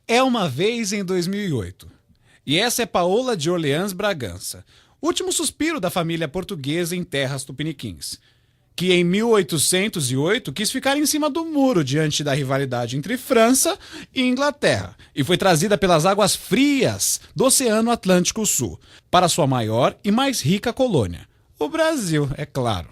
É uma vez em 2008. E essa é Paola de Orleans Bragança, último suspiro da família portuguesa em terras tupiniquins, que em 1808 quis ficar em cima do muro diante da rivalidade entre França e Inglaterra e foi trazida pelas águas frias do Oceano Atlântico Sul para sua maior e mais rica colônia, o Brasil, é claro.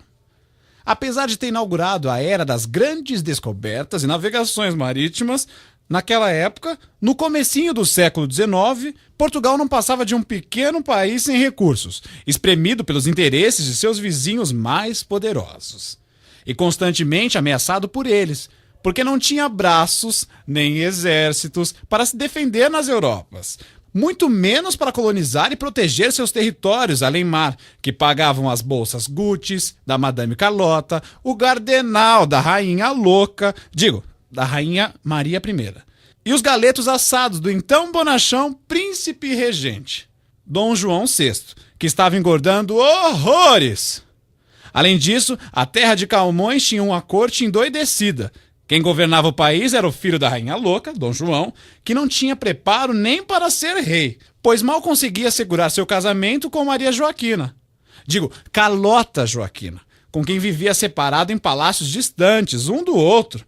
Apesar de ter inaugurado a era das grandes descobertas e navegações marítimas, naquela época, no comecinho do século XIX, Portugal não passava de um pequeno país sem recursos, espremido pelos interesses de seus vizinhos mais poderosos. E constantemente ameaçado por eles, porque não tinha braços nem exércitos para se defender nas Europas. Muito menos para colonizar e proteger seus territórios além-mar, que pagavam as bolsas Gucci, da Madame Carlota, o gardenal da Rainha Louca, da Rainha Maria I, e os galetos assados do então bonachão príncipe regente, Dom João VI, que estava engordando horrores. Além disso, a terra de Camões tinha uma corte endoidecida. Quem governava o país era o filho da Rainha Louca, Dom João, que não tinha preparo nem para ser rei, pois mal conseguia assegurar seu casamento com Maria Joaquina. Carlota Joaquina, com quem vivia separado em palácios distantes, um do outro.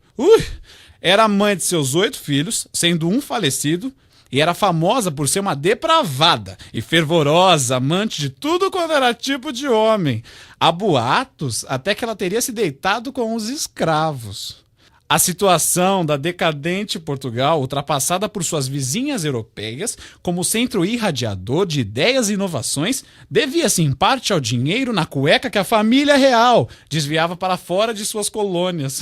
Era mãe de seus 8 filhos, sendo um falecido, e era famosa por ser uma depravada e fervorosa amante de tudo quanto era tipo de homem. Há boatos até que ela teria se deitado com os escravos. A situação da decadente Portugal, ultrapassada por suas vizinhas europeias como centro irradiador de ideias e inovações, devia-se em parte ao dinheiro na cueca que a família real desviava para fora de suas colônias.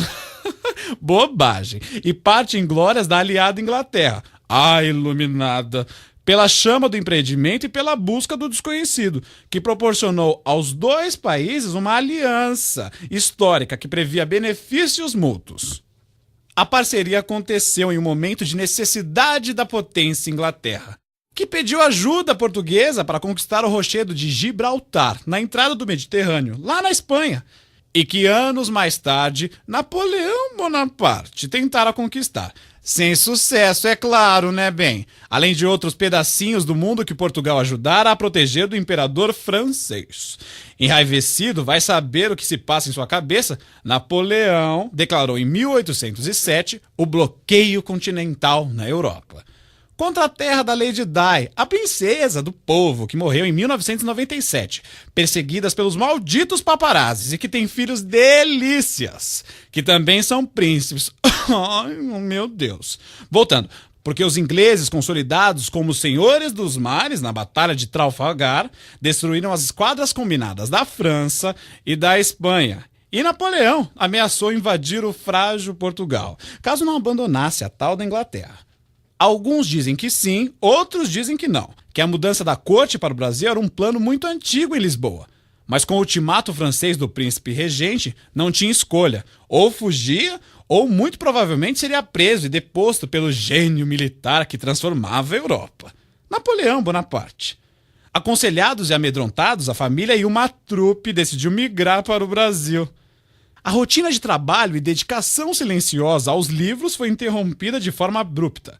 Bobagem. E parte em glórias da aliada Inglaterra, a iluminada, pela chama do empreendimento e pela busca do desconhecido, que proporcionou aos dois países uma aliança histórica que previa benefícios mútuos. A parceria aconteceu em um momento de necessidade da potência Inglaterra, que pediu ajuda portuguesa para conquistar o rochedo de Gibraltar, na entrada do Mediterrâneo, lá na Espanha, e que anos mais tarde Napoleão Bonaparte tentara conquistar. Sem sucesso, é claro, né, bem? Além de outros pedacinhos do mundo que Portugal ajudara a proteger do imperador francês. Enraivecido, vai saber o que se passa em sua cabeça, Napoleão declarou em 1807 o bloqueio continental na Europa. Contra a terra da Lady Di, a princesa do povo, que morreu em 1997, perseguidas pelos malditos paparazzis e que tem filhos delícias, que também são príncipes. Ai, meu Deus. Voltando, porque os ingleses, consolidados como senhores dos mares na Batalha de Trafalgar, destruíram as esquadras combinadas da França e da Espanha. E Napoleão ameaçou invadir o frágil Portugal, caso não abandonasse a tal da Inglaterra. Alguns dizem que sim, outros dizem que não, que a mudança da corte para o Brasil era um plano muito antigo em Lisboa. Mas com o ultimato francês do príncipe regente, não tinha escolha. Ou fugia, ou muito provavelmente seria preso e deposto pelo gênio militar que transformava a Europa. Napoleão Bonaparte. Aconselhados e amedrontados, a família e uma trupe decidiu migrar para o Brasil. A rotina de trabalho e dedicação silenciosa aos livros foi interrompida de forma abrupta.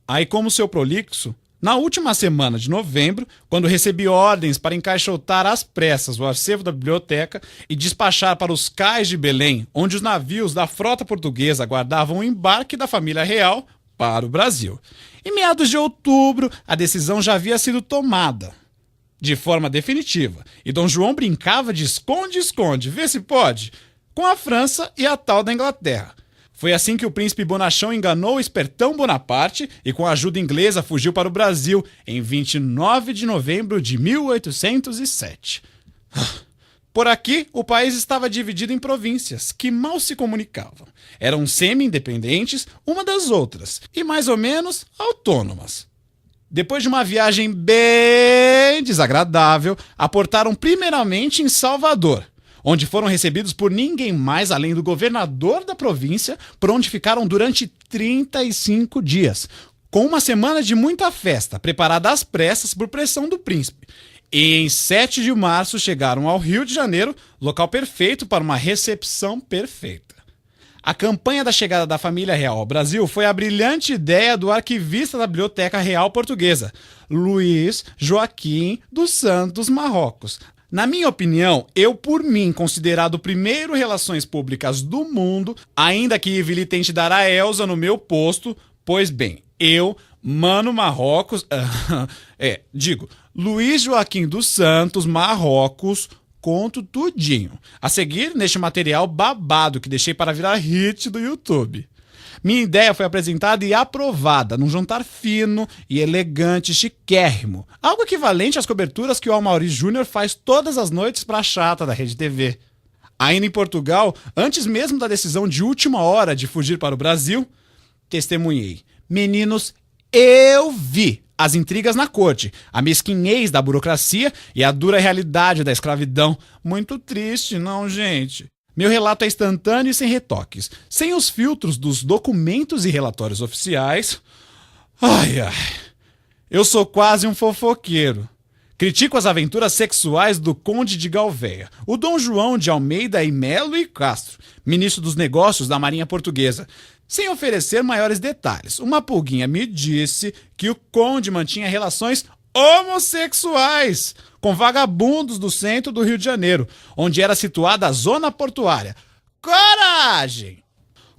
Aí, como seu prolixo, na última semana de novembro, quando recebi ordens para encaixotar às pressas o acervo da biblioteca e despachar para os cais de Belém, onde os navios da frota portuguesa aguardavam o embarque da família real para o Brasil. Em meados de outubro, a decisão já havia sido tomada, de forma definitiva, e Dom João brincava de esconde-esconde, vê se pode, com a França e a tal da Inglaterra. Foi assim que o príncipe bonachão enganou o espertão Bonaparte e com a ajuda inglesa fugiu para o Brasil em 29 de novembro de 1807. Por aqui, o país estava dividido em províncias que mal se comunicavam. Eram semi-independentes uma das outras e mais ou menos autônomas. Depois de uma viagem bem desagradável, aportaram primeiramente em Salvador, onde foram recebidos por ninguém mais além do governador da província, por onde ficaram durante 35 dias, com uma semana de muita festa, preparada às pressas por pressão do príncipe. E em 7 de março chegaram ao Rio de Janeiro, local perfeito para uma recepção perfeita. A campanha da chegada da família real ao Brasil foi a brilhante ideia do arquivista da Biblioteca Real Portuguesa, Luís Joaquim dos Santos Marrocos. Na minha opinião, eu por mim considerado o primeiro relações públicas do mundo, ainda que Ivili tente dar a Elza no meu posto, pois bem, eu, Mano Marrocos, Luís Joaquim dos Santos Marrocos, conto tudinho. A seguir, neste material babado que deixei para virar hit do YouTube. Minha ideia foi apresentada e aprovada num jantar fino e elegante, chiquérrimo. Algo equivalente às coberturas que o Amaury Júnior faz todas as noites para a chata da Rede TV. Ainda em Portugal, antes mesmo da decisão de última hora de fugir para o Brasil, testemunhei. Meninos, eu vi as intrigas na corte, a mesquinhez da burocracia e a dura realidade da escravidão. Muito triste, não, gente? Meu relato é instantâneo e sem retoques, sem os filtros dos documentos e relatórios oficiais. Ai, eu sou quase um fofoqueiro. Critico as aventuras sexuais do Conde de Galvéia, o Dom João de Almeida e Melo e Castro, ministro dos Negócios da Marinha Portuguesa. Sem oferecer maiores detalhes, uma pulguinha me disse que o conde mantinha relações homossexuais com vagabundos do centro do Rio de Janeiro, onde era situada a zona portuária. Coragem!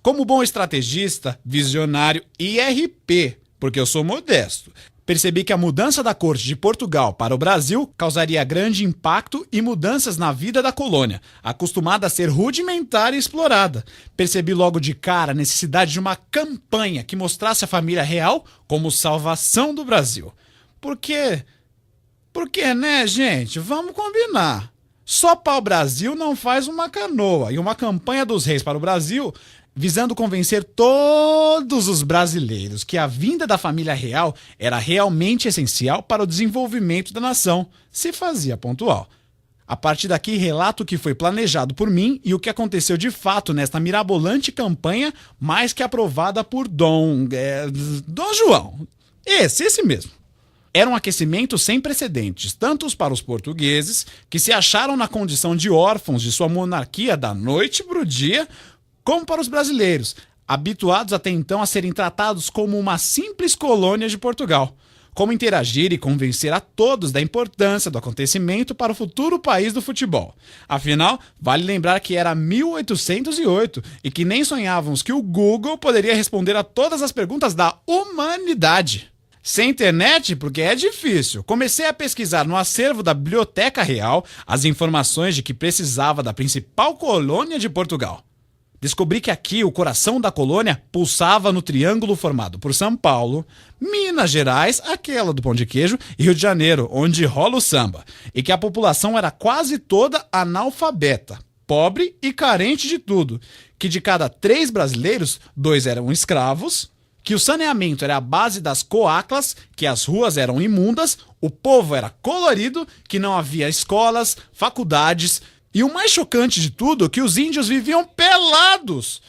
Como bom estrategista, visionário e RP, porque eu sou modesto, percebi que a mudança da corte de Portugal para o Brasil causaria grande impacto e mudanças na vida da colônia, acostumada a ser rudimentar e explorada. Percebi logo de cara a necessidade de uma campanha que mostrasse a família real como salvação do Brasil. Porque, né, gente? Vamos combinar. Só pau-brasil não faz uma canoa, e uma campanha dos reis para o Brasil visando convencer todos os brasileiros que a vinda da família real era realmente essencial para o desenvolvimento da nação, se fazia pontual. A partir daqui, relato o que foi planejado por mim e o que aconteceu de fato nesta mirabolante campanha, mais que aprovada por Dom João. Esse mesmo. Era um aquecimento sem precedentes, tanto para os portugueses, que se acharam na condição de órfãos de sua monarquia da noite para o dia, como para os brasileiros, habituados até então a serem tratados como uma simples colônia de Portugal. Como interagir e convencer a todos da importância do acontecimento para o futuro país do futebol. Afinal, vale lembrar que era 1808 e que nem sonhávamos que o Google poderia responder a todas as perguntas da humanidade. Sem internet, porque é difícil, comecei a pesquisar no acervo da Biblioteca Real as informações de que precisava da principal colônia de Portugal. Descobri que aqui o coração da colônia pulsava no triângulo formado por São Paulo, Minas Gerais, aquela do pão de queijo, e Rio de Janeiro, onde rola o samba, e que a população era quase toda analfabeta, pobre e carente de tudo, que de cada 3 brasileiros, 2 eram escravos, que o saneamento era a base das coaclas, que as ruas eram imundas, o povo era colorido, que não havia escolas, faculdades. E o mais chocante de tudo, que os índios viviam pelados.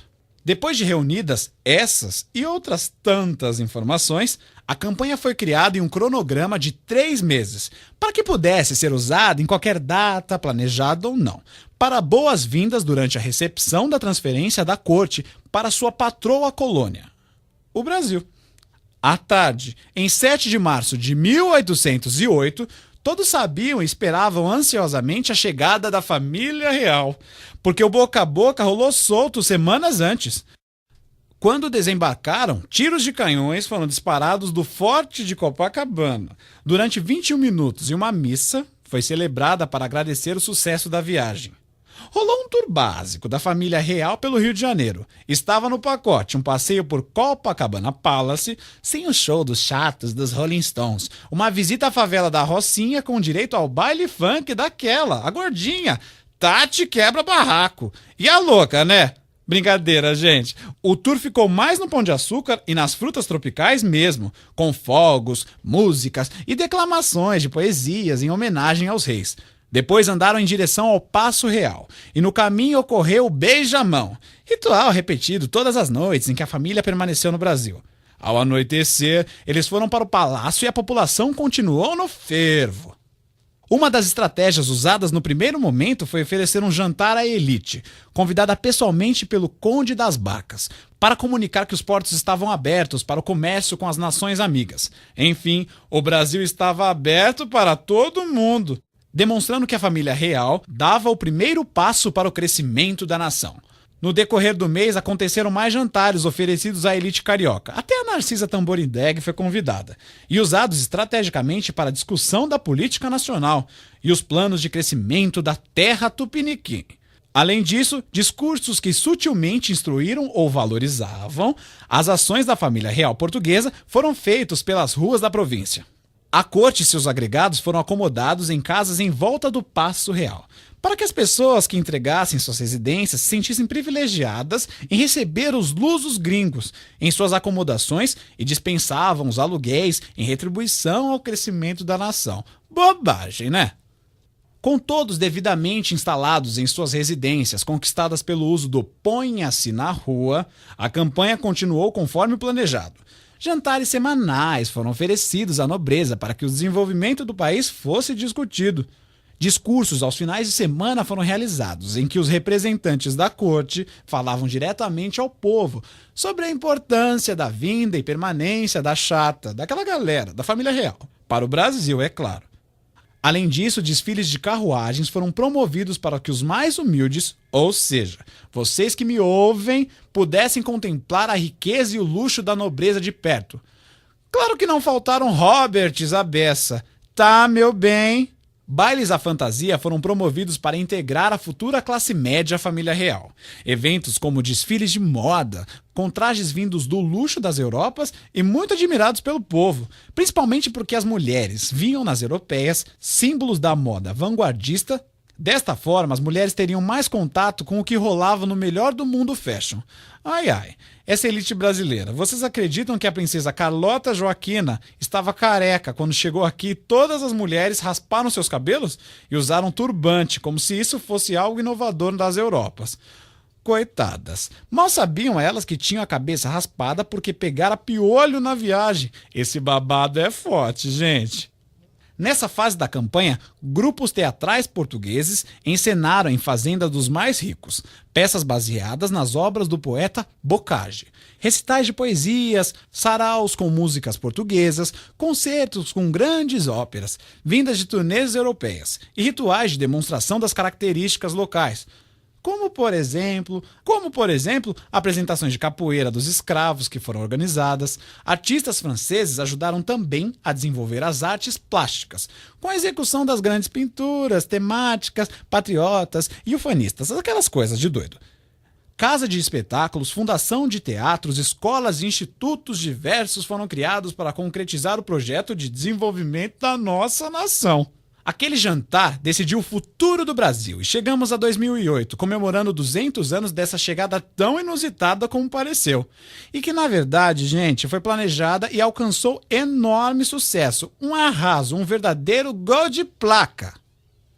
Depois de reunidas essas e outras tantas informações, a campanha foi criada em um cronograma de 3 meses, para que pudesse ser usada em qualquer data, planejada ou não, para boas-vindas durante a recepção da transferência da corte para sua patroa colônia, o Brasil. À tarde, em 7 de março de 1808, todos sabiam e esperavam ansiosamente a chegada da família real, porque o boca a boca rolou solto semanas antes. Quando desembarcaram, tiros de canhões foram disparados do Forte de Copacabana. Durante 21 minutos e uma missa foi celebrada para agradecer o sucesso da viagem. Rolou um tour básico da família real pelo Rio de Janeiro. Estava no pacote um passeio por Copacabana Palace, sem o show dos chatos dos Rolling Stones. Uma visita à favela da Rocinha com direito ao baile funk daquela, a gordinha, Tati Quebra Barraco. E a louca, né? Brincadeira, gente. O tour ficou mais no Pão de Açúcar e nas frutas tropicais mesmo, com fogos, músicas e declamações de poesias em homenagem aos reis. Depois andaram em direção ao Paço Real, e no caminho ocorreu o beijamão, ritual repetido todas as noites em que a família permaneceu no Brasil. Ao anoitecer, eles foram para o palácio e a população continuou no fervo. Uma das estratégias usadas no primeiro momento foi oferecer um jantar à elite, convidada pessoalmente pelo Conde das Barcas, para comunicar que os portos estavam abertos para o comércio com as nações amigas. Enfim, o Brasil estava aberto para todo mundo, demonstrando que a família real dava o primeiro passo para o crescimento da nação. No decorrer do mês, aconteceram mais jantares oferecidos à elite carioca. Até a Narcisa Tamborindeg foi convidada. E usados estrategicamente para a discussão da política nacional e os planos de crescimento da terra tupiniquim. Além disso, discursos que sutilmente instruíram ou valorizavam as ações da família real portuguesa foram feitos pelas ruas da província. A corte e seus agregados foram acomodados em casas em volta do Paço Real, para que as pessoas que entregassem suas residências se sentissem privilegiadas em receber os lusos gringos em suas acomodações e dispensavam os aluguéis em retribuição ao crescimento da nação. Bobagem, né? Com todos devidamente instalados em suas residências, conquistadas pelo uso do ponha-se na rua, a campanha continuou conforme planejado. Jantares semanais foram oferecidos à nobreza para que o desenvolvimento do país fosse discutido. Discursos aos finais de semana foram realizados, em que os representantes da corte falavam diretamente ao povo sobre a importância da vinda e permanência da chata, daquela galera, da família real, para o Brasil, é claro. Além disso, desfiles de carruagens foram promovidos para que os mais humildes, ou seja, vocês que me ouvem, pudessem contemplar a riqueza e o luxo da nobreza de perto. Claro que não faltaram Roberts à beça, tá, meu bem? Bailes à fantasia foram promovidos para integrar a futura classe média à família real. Eventos como desfiles de moda, com trajes vindos do luxo das Europas e muito admirados pelo povo, principalmente porque as mulheres viam nas europeias símbolos da moda vanguardista. Desta forma, as mulheres teriam mais contato com o que rolava no melhor do mundo fashion. Ai, ai, essa elite brasileira. Vocês acreditam que a princesa Carlota Joaquina estava careca quando chegou aqui e todas as mulheres rasparam seus cabelos e usaram turbante, como se isso fosse algo inovador das Europas? Coitadas. Mal sabiam elas que tinham a cabeça raspada porque pegaram piolho na viagem. Esse babado é forte, gente. Nessa fase da campanha, grupos teatrais portugueses encenaram em Fazenda dos Mais Ricos, peças baseadas nas obras do poeta Bocage, recitais de poesias, saraus com músicas portuguesas, concertos com grandes óperas, vindas de turnês europeias e rituais de demonstração das características locais, como por exemplo, apresentações de capoeira dos escravos que foram organizadas. Artistas franceses ajudaram também a desenvolver as artes plásticas, com a execução das grandes pinturas, temáticas, patriotas e ufanistas, aquelas coisas de doido. Casa de espetáculos, fundação de teatros, escolas e institutos diversos foram criados para concretizar o projeto de desenvolvimento da nossa nação. Aquele jantar decidiu o futuro do Brasil e chegamos a 2008, comemorando 200 anos dessa chegada tão inusitada como pareceu. E que, na verdade, gente, foi planejada e alcançou enorme sucesso. Um arraso, um verdadeiro gol de placa.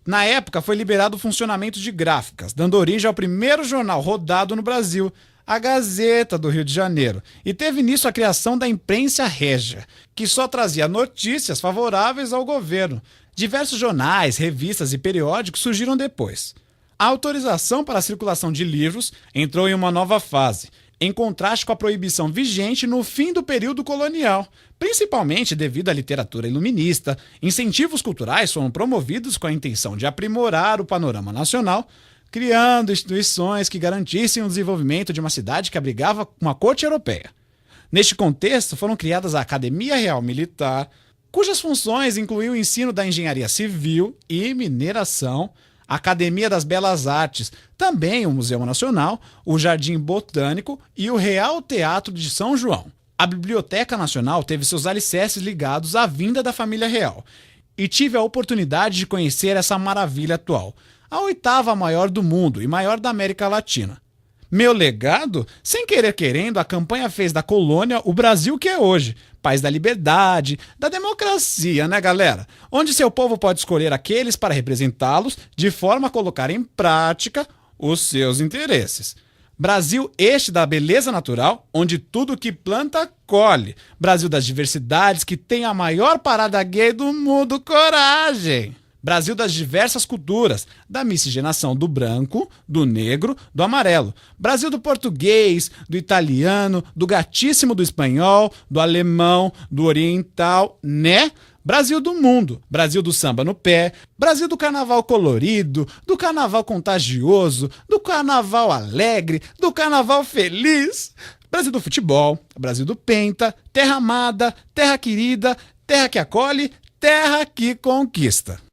Na época, foi liberado o funcionamento de gráficas, dando origem ao primeiro jornal rodado no Brasil, a Gazeta do Rio de Janeiro, e teve início a criação da imprensa régia, que só trazia notícias favoráveis ao governo. Diversos jornais, revistas e periódicos surgiram depois. A autorização para a circulação de livros entrou em uma nova fase, em contraste com a proibição vigente no fim do período colonial, principalmente devido à literatura iluminista. Incentivos culturais foram promovidos com a intenção de aprimorar o panorama nacional, criando instituições que garantissem o desenvolvimento de uma cidade que abrigava uma corte europeia. Neste contexto, foram criadas a Academia Real Militar, cujas funções incluíam o ensino da engenharia civil e mineração, a Academia das Belas Artes, também o Museu Nacional, o Jardim Botânico e o Real Teatro de São João. A Biblioteca Nacional teve seus alicerces ligados à vinda da família real, e tive a oportunidade de conhecer essa maravilha atual, a 8ª maior do mundo e maior da América Latina. Meu legado? Sem querer querendo, a campanha fez da colônia o Brasil que é hoje, país da liberdade, da democracia, né, galera? Onde seu povo pode escolher aqueles para representá-los de forma a colocar em prática os seus interesses. Brasil este da beleza natural, onde tudo que planta, colhe. Brasil das diversidades, que tem a maior parada gay do mundo. Coragem! Brasil das diversas culturas, da miscigenação do branco, do negro, do amarelo. Brasil do português, do italiano, do gatíssimo do espanhol, do alemão, do oriental, né? Brasil do mundo, Brasil do samba no pé, Brasil do carnaval colorido, do carnaval contagioso, do carnaval alegre, do carnaval feliz. Brasil do futebol, Brasil do penta, terra amada, terra querida, terra que acolhe, terra que conquista.